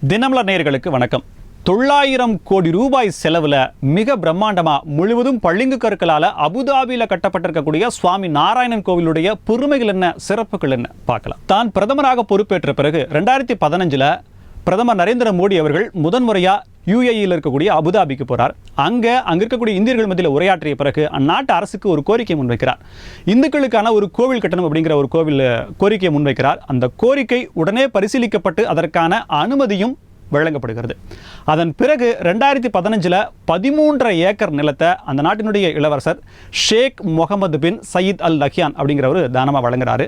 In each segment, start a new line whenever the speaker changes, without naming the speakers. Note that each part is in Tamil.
தினமலர் நேயர்களுக்கு வணக்கம். 900 கோடி ரூபாய் செலவில் மிக பிரம்மாண்டமாக முழுவதும் பளிங்கு கற்களால் அபுதாபியில் கட்டப்பட்டிருக்கக்கூடிய சுவாமி நாராயணன் கோவிலுடைய பெருமைகள் என்ன, சிறப்புகள் என்ன பார்க்கலாம். தான் பிரதமராக பொறுப்பேற்ற பிறகு 2015 பிரதமர் நரேந்திர மோடி அவர்கள் முதன்முறையாக UAEயில் இருக்கக்கூடிய அபுதாபிக்கு போகிறார். அங்கே இருக்கக்கூடிய இந்தியர்கள் மத்தியில் உரையாற்றிய பிறகு அந்நாட்டு அரசுக்கு ஒரு கோரிக்கை முன்வைக்கிறார். இந்துக்களுக்கான ஒரு கோவில் கட்டணம் அப்படிங்கிற ஒரு கோரிக்கையை முன்வைக்கிறார். அந்த கோரிக்கை உடனே பரிசீலிக்கப்பட்டு அதற்கான அனுமதியும் வழங்கப்படுகிறது. அதன் பிறகு 2015 13.5 ஏக்கர் நிலத்தை அந்த நாட்டினுடைய இளவரசர் ஷேக் முகமது பின் சயீத் அல் நஹ்யான் அப்படிங்கிறவர் தானமாக வழங்குறாரு.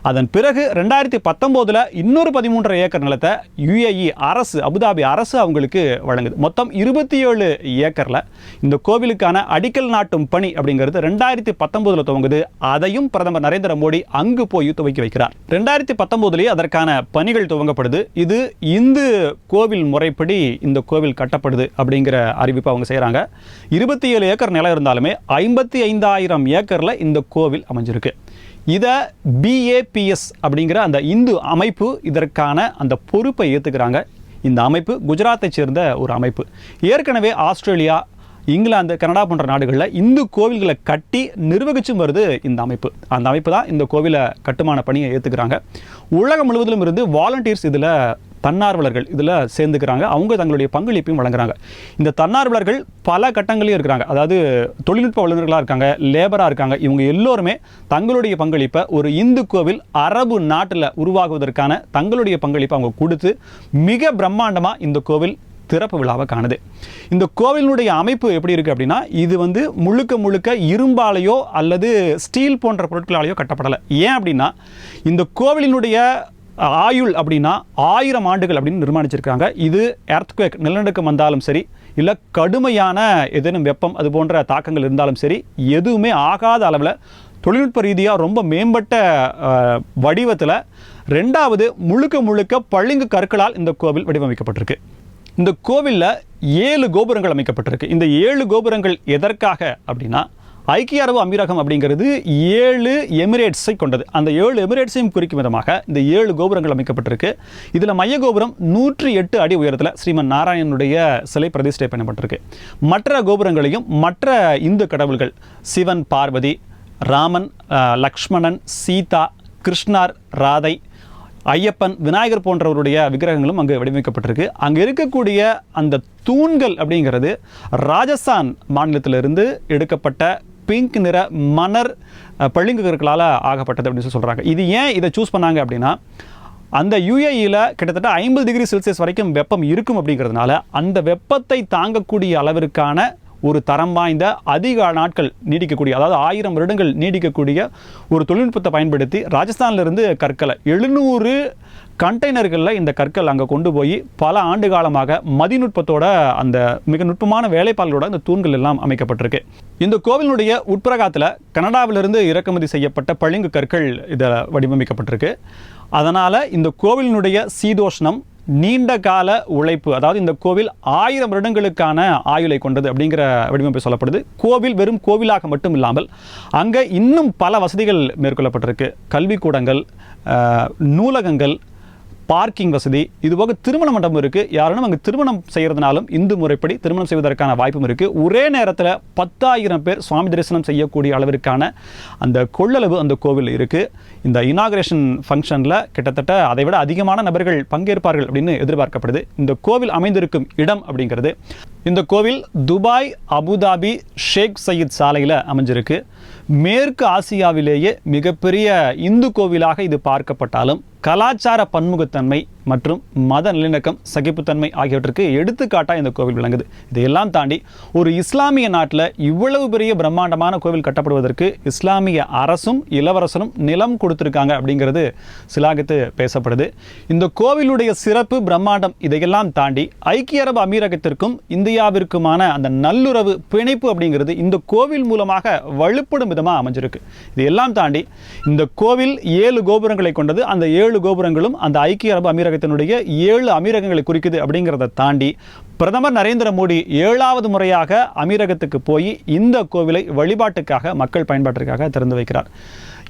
அதன் பிறகு 2019 இன்னொரு 13.5 ஏக்கர் நிலத்தை UAE அரசு, அபுதாபி அரசு அவங்களுக்கு வழங்குது. மொத்தம் 27 ஏக்கரில் இந்த கோவிலுக்கான அடிக்கல் நாட்டும் பணி அப்படிங்கிறது 2019 துவங்குது. அதையும் பிரதமர் நரேந்திர மோடி அங்கு போய் துவக்கி வைக்கிறார். 2019 அதற்கான பணிகள் துவங்கப்படுது. இது இந்து கோவில் முறைப்படி இந்த கோவில் கட்டப்படுது அப்படிங்கிற அறிவிப்பு அவங்க செய்கிறாங்க. 27 ஏக்கர் நிலம் இருந்தாலுமே 55,000 ஏக்கரில் இந்த கோவில் அமைஞ்சிருக்கு. இதை BAPS அப்படிங்கிற அந்த இந்து அமைப்பு இதற்கான அந்த பொறுப்பை ஏற்றுக்கிறாங்க. இந்த அமைப்பு குஜராத்தை சேர்ந்த ஒரு அமைப்பு. ஏற்கனவே ஆஸ்திரேலியா, இங்கிலாந்து, கனடா போன்ற நாடுகளில் இந்து கோவில்களை கட்டி நிர்வகிச்சும் வருது இந்த அமைப்பு. அந்த அமைப்பு தான் இந்த கோவிலை கட்டுமான பணியை ஏற்றுக்கிறாங்க. உலகம் முழுவதிலும் இருந்து வாலண்டியர்ஸ், இதில் தன்னார்வலர்கள் இதில் சேர்ந்துக்கிறாங்க. அவங்க தங்களுடைய பங்களிப்பையும் வழங்குறாங்க. இந்த தன்னார்வலர்கள் பல கட்டங்களையும் இருக்கிறாங்க. அதாவது தொழில்நுட்ப வல்லுநர்களாக இருக்காங்க, லேபராக இருக்காங்க. இவங்க எல்லோருமே தங்களுடைய பங்களிப்பை ஒரு இந்து கோவில் அரபு நாட்டில் உருவாகுவதற்கான தங்களுடைய பங்களிப்பை அவங்க கொடுத்து மிக பிரம்மாண்டமாக இந்த கோவில் திறப்பு விழாவை காணுது. இந்த கோவிலினுடைய அமைப்பு எப்படி இருக்குது அப்படின்னா, இது முழுக்க இரும்பாலையோ அல்லது ஸ்டீல் போன்ற பொருட்களாலேயோ கட்டப்படலை. ஏன் அப்படின்னா, இந்த கோவிலினுடைய ஆயுள் அப்படின்னா 1000 ஆண்டுகள் அப்படின்னு நிர்மாணிச்சிருக்காங்க. இது எர்த்குவேக், நிலநடுக்கம் வந்தாலும் சரி, இல்லை கடுமையான ஏதேனும் வெப்பம் அது போன்ற தாக்கங்கள் இருந்தாலும் சரி, எதுவுமே ஆகாத அளவில் தொழில்நுட்ப ரீதியாக ரொம்ப மேம்பட்ட வடிவத்தில், ரெண்டாவது முழுக்க பளிங்கு கற்களால் இந்த கோவில் வடிவமைக்கப்பட்டிருக்கு. இந்த கோவிலில் 7 கோபுரங்கள் அமைக்கப்பட்டிருக்கு. இந்த 7 கோபுரங்கள் எதற்காக அப்படின்னா, ஐக்கிய அரபு அமீரகம் அப்படிங்கிறது 7 எமிரேட்ஸை கொண்டது. அந்த 7 எமிரேட்ஸையும் குறிக்கும் விதமாக இந்த 7 கோபுரங்கள் அமைக்கப்பட்டிருக்கு. இதில் மைய கோபுரம் 108 அடி உயரத்தில் ஸ்ரீமன் நாராயணனுடைய சிலை பிரதிஷ்டை பண்ணப்பட்டிருக்கு. மற்ற கோபுரங்களையும் மற்ற இந்து கடவுள்கள் சிவன், பார்வதி, ராமன், லக்ஷ்மணன், சீதா, கிருஷ்ணர், ராதை, ஐயப்பன், விநாயகர் போன்றவருடைய விக்கிரகங்களும் அங்கு வடிவமைக்கப்பட்டிருக்கு. அங்கே இருக்கக்கூடிய அந்த தூண்கள் அப்படிங்கிறது ராஜஸ்தான் மாநிலத்திலிருந்து எடுக்கப்பட்ட பிங்க் நிற மணர் பளிங்கு கற்களால் ஆகப்பட்டது அப்படின்னு சொல்கிறாங்க. இது ஏன் இதை சூஸ் பண்ணாங்க அப்படின்னா, அந்த UAEயில் கிட்டத்தட்ட 50 டிகிரி செல்சியஸ் வரைக்கும் வெப்பம் இருக்கும் அப்படிங்கிறதுனால அந்த வெப்பத்தை தாங்கக்கூடிய அளவிற்கான ஒரு தரம் வாய்ந்த அதிக நாட்கள் நீடிக்கக்கூடிய, அதாவது 1000 வருடங்கள் நீடிக்கக்கூடிய ஒரு தொழில்நுட்பத்தை பயன்படுத்தி ராஜஸ்தானிலிருந்து கற்களை 700 கண்டெய்னர்களில் இந்த கற்கள் அங்கே கொண்டு போய் பல ஆண்டு காலமாக மதிநுட்பத்தோட அந்த மிக நுட்பமான வேலைப்பாடுகளோட இந்த தூண்கள் எல்லாம் அமைக்கப்பட்டிருக்கு. இந்த கோவிலுடைய உட்பிரகாரத்தில் கனடாவிலிருந்து இறக்குமதி செய்யப்பட்ட பளிங்கு கற்கள் இதில் வடிவமைக்கப்பட்டிருக்கு. அதனால் இந்த கோவிலினுடைய சீதோஷ்ணம், நீண்ட கால உழைப்பு, அதாவது இந்த கோவில் 1000 வருடங்களுக்கான ஆயுளை கொண்டது அப்படிங்கிற வடிவமைப்பு சொல்லப்படுது. கோவில் வெறும் கோவிலாக மட்டும் இல்லாமல் அங்கே இன்னும் பல வசதிகள் மேற்கொள்ளப்பட்டிருக்கு. கல்விக்கூடங்கள், நூலகங்கள், பார்க்கிங் வசதி, இதுபோக திருமண மண்டபம் இருக்குது. யாரும் அங்கே திருமணம் செய்கிறதுனாலும் இந்து முறைப்படி திருமணம் செய்வதற்கான வாய்ப்பும் இருக்குது. ஒரே நேரத்தில் 10,000 பேர் சுவாமி தரிசனம் செய்யக்கூடிய அளவிற்கான அந்த கொள்ளளவு அந்த கோவில் இருக்குது. இந்த இனாகரேஷன் ஃபங்க்ஷனில் கிட்டத்தட்ட அதை விட அதிகமான நபர்கள் பங்கேற்பார்கள் அப்படின்னு எதிர்பார்க்கப்படுது. இந்த கோவில் அமைந்திருக்கும் இடம் அப்படிங்கிறது, இந்த கோவில் துபாய் அபுதாபி ஷேக் சயீத் சாலையில் அமைஞ்சிருக்கு. மேற்கு ஆசியாவிலேயே மிகப்பெரிய இந்து கோவிலாக இது பார்க்கப்பட்டாலும் கலாச்சார பன்முகத்தன்மை மற்றும் மத நல்லிணக்கம், சகிப்புத்தன்மை ஆகியவற்றுக்கு எடுத்துக்காட்டாக இந்த கோவில் விளங்குது. இதையெல்லாம் தாண்டி ஒரு இஸ்லாமிய நாட்டில் இவ்வளவு பெரிய பிரம்மாண்டமான கோவில் கட்டப்படுவதற்கு இஸ்லாமிய அரசும் இளவரசரும் நிலம் கொடுத்துருக்காங்க அப்படிங்கிறது சிலாகித்து பேசப்படுது. இந்த கோவிலுடைய சிறப்பு, பிரம்மாண்டம், இதையெல்லாம் தாண்டி ஐக்கிய அரபு அமீரகத்திற்கும் இந்தியாவிற்குமான அந்த நல்லுறவு பிணைப்பு அப்படிங்கிறது இந்த கோவில் மூலமாக வலுப்படும் விதமாக அமைஞ்சிருக்கு. இதையெல்லாம் தாண்டி இந்த கோவில் 7 கோபுரங்களை கொண்டது. அந்த 7 கோபுரங்களும் அந்த ஐக்கிய அரபு அமீரகத்தினுடைய 7 அமீரகங்களை குறிக்குது. அப்படிங்கிறத தாண்டி பிரதமர் நரேந்திர மோடி 7வது முறையாக அமீரகத்துக்கு போய் இந்த கோவிலை வழிபாட்டுக்காக, மக்கள் பயன்பாட்டிற்காக திறந்து வைக்கிறார்.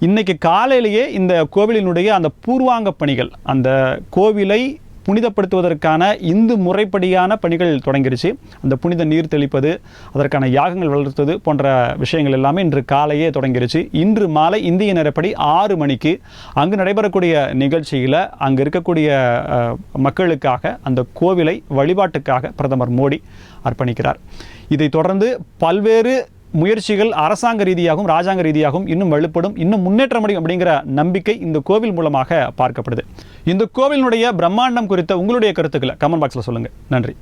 இன்னைக்கு காலையிலேயே இந்த கோவிலினுடைய அந்த பூர்வாங்க பணிகள், அந்த கோவிலை புனிதப்படுத்துவதற்கான இந்து முறைப்படியான பணிகள் தொடங்கிருச்சு. அந்த புனித நீர் தெளிப்பது, அதற்கான யாகங்கள் வளர்த்தது போன்ற விஷயங்கள் எல்லாமே இன்று காலையே தொடங்கிருச்சு. இன்று மாலை இந்திய நேரப்படி 6 மணிக்கு அங்கு நடைபெறக்கூடிய நிகழ்ச்சியில் அங்கு இருக்கக்கூடிய மக்களுக்காக அந்த கோவிலை வழிபாட்டுக்காக பிரதமர் மோடி அர்ப்பணிக்கிறார். இதைத் தொடர்ந்து பல்வேறு முயற்சிகள் அரசாங்க ரீதியாகவும் ராஜாங்க ரீதியாகவும் இன்னும் வலுப்படும், இன்னும் முன்னேற்ற முடியும் அப்படிங்கிற நம்பிக்கை இந்த கோவில் மூலமாக பார்க்கப்படுது. இந்த கோவிலினுடைய பிரம்மாண்டம் குறித்த உங்களுடைய கருத்துக்களை கமெண்ட் பாக்ஸில் சொல்லுங்கள். நன்றி.